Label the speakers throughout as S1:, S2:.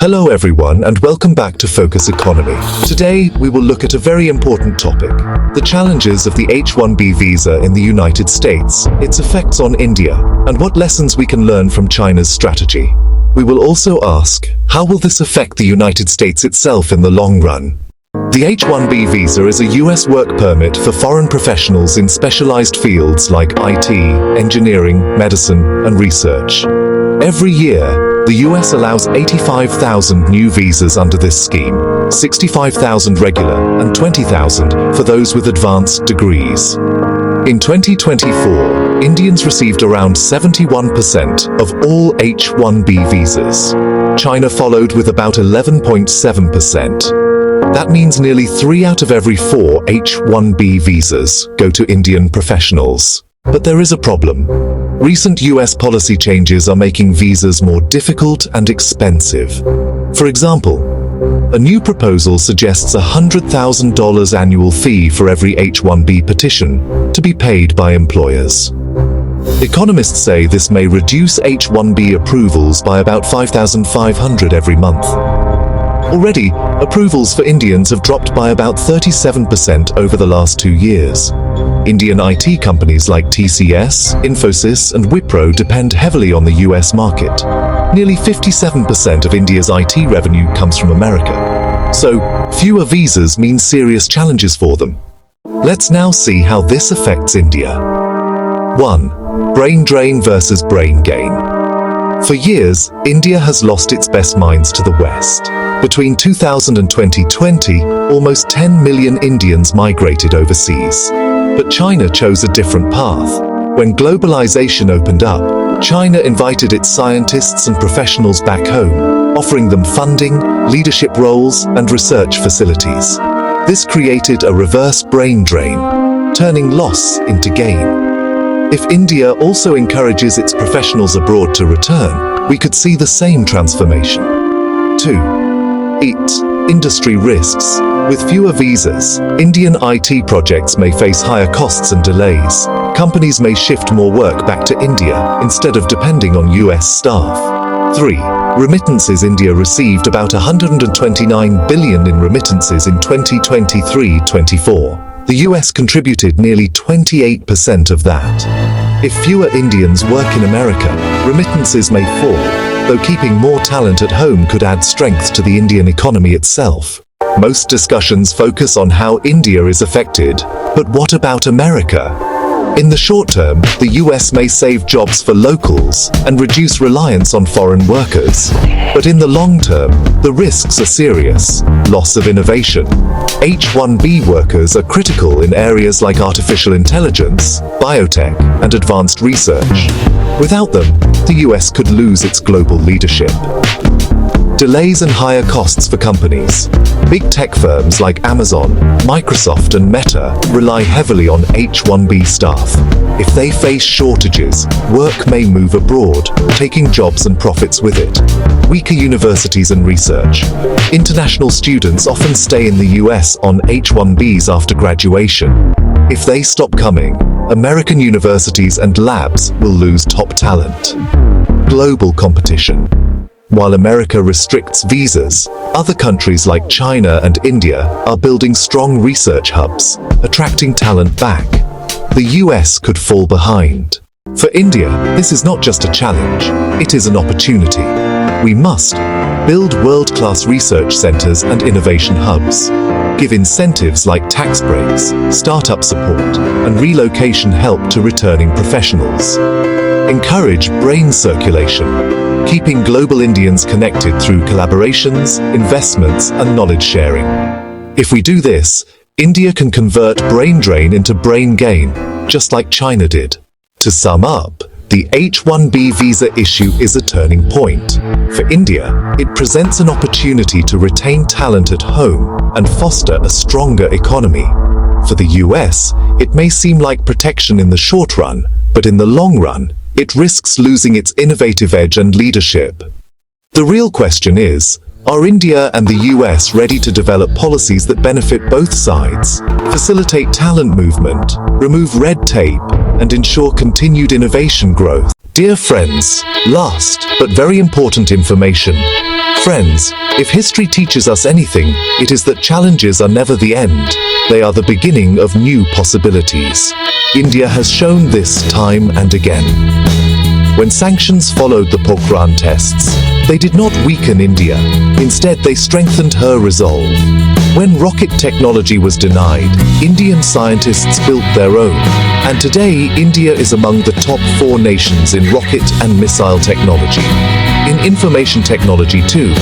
S1: Hello everyone and welcome back to Focus Economy. Today we will look at a very important topic, the challenges of the H1B visa in the United States, its effects on India, and what lessons we can learn from China's strategy. We will also ask, how will this affect the United States itself in the long run? The H1B visa is a US work permit for foreign professionals in specialized fields like IT, engineering, medicine, and research. Every year, the US allows 85,000 new visas under this scheme, 65,000 regular and 20,000 for those with advanced degrees. In 2024, Indians received around 71% of all H1B visas. China followed with about 11.7%. That means nearly 3 out of every 4 H1B visas go to Indian professionals. But there is a problem. Recent US policy changes are making visas more difficult and expensive. For example, a new proposal suggests a $100,000 annual fee for every H1B petition to be paid by employers. Economists say this may reduce H1B approvals by about 5,500 every month. Already, approvals for Indians have dropped by about 37% over the last 2 years. Indian IT companies like TCS, Infosys, and Wipro depend heavily on the US market. Nearly 57% of India's IT revenue comes from America. So, fewer visas means serious challenges for them. Let's now see how this affects India. 1. Brain drain versus brain gain. For years, India has lost its best minds to the West. Between 2000 and 2020, almost 10 million Indians migrated overseas. But China chose a different path. When globalization opened up, China invited its scientists and professionals back home, offering them funding, leadership roles, and research facilities. This created a reverse brain drain, turning loss into gain. If India also encourages its professionals abroad to return, we could see the same transformation. 2. Industry risks. With fewer visas, Indian IT projects may face higher costs and delays. Companies may shift more work back to India instead of depending on US staff. 3. Remittances. India received about $129 billion in remittances in 2023-24. The US contributed nearly 28% of that. If fewer Indians work in America, remittances may fall, though keeping more talent at home could add strength to the Indian economy itself. Most discussions focus on how India is affected, but what about America? In the short term, the US may save jobs for locals and reduce reliance on foreign workers. But in the long term, the risks are serious. Loss of innovation. H1B workers are critical in areas like artificial intelligence, biotech, and advanced research. Without them, the US could lose its global leadership. Delays and higher costs for companies. Big tech firms like Amazon, Microsoft, and Meta rely heavily on H1B staff. If they face shortages, work may move abroad, taking jobs and profits with it. Weaker universities and research. International students often stay in the US on H1Bs after graduation. If they stop coming, American universities and labs will lose top talent. Global competition. While America restricts visas, other countries like China and India are building strong research hubs, attracting talent back. The US could fall behind. For India, this is not just a challenge, it is an opportunity. We must build world-class research centers and innovation hubs, give incentives like tax breaks, startup support, and relocation help to returning professionals. Encourage brain circulation, keeping global Indians connected through collaborations, investments, and knowledge sharing. If we do this, India can convert brain drain into brain gain, just like China did. To sum up, the H1B visa issue is a turning point. For India, it presents an opportunity to retain talent at home and foster a stronger economy. For the US, it may seem like protection in the short run, but in the long run, it risks losing its innovative edge and leadership. The real question is, are India and the US ready to develop policies that benefit both sides, facilitate talent movement, remove red tape, and ensure continued innovation growth? Dear friends, last but very important information. Friends, if history teaches us anything, it is that challenges are never the end. They are the beginning of new possibilities. India has shown this time and again. When sanctions followed the Pokhran tests, they did not weaken India. Instead, they strengthened her resolve. When rocket technology was denied, Indian scientists built their own. And today, India is among the top 4 nations in rocket and missile technology. In information technology too,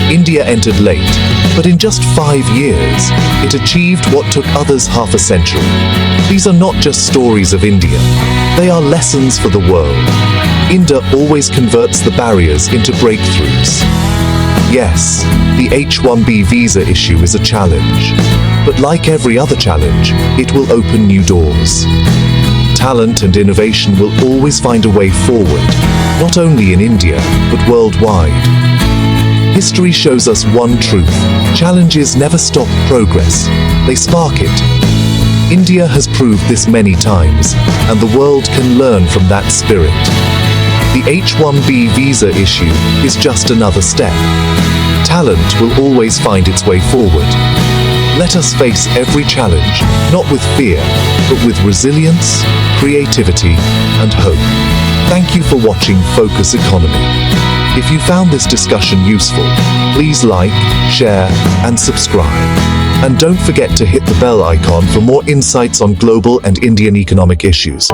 S1: India entered late, but in just 5 years, it achieved what took others half a century. These are not just stories of India. They are lessons for the world. India always converts the barriers into breakthroughs. Yes, the H1B visa issue is a challenge. But like every other challenge, it will open new doors. Talent and innovation will always find a way forward, not only in India, but worldwide. History shows us one truth: challenges never stop progress, they spark it. India has proved this many times, and the world can learn from that spirit. The H1B visa issue is just another step. Talent will always find its way forward. Let us face every challenge, not with fear, but with resilience, creativity, and hope. Thank you for watching Focus Economy. If you found this discussion useful, please like, share, and subscribe. And don't forget to hit the bell icon for more insights on global and Indian economic issues.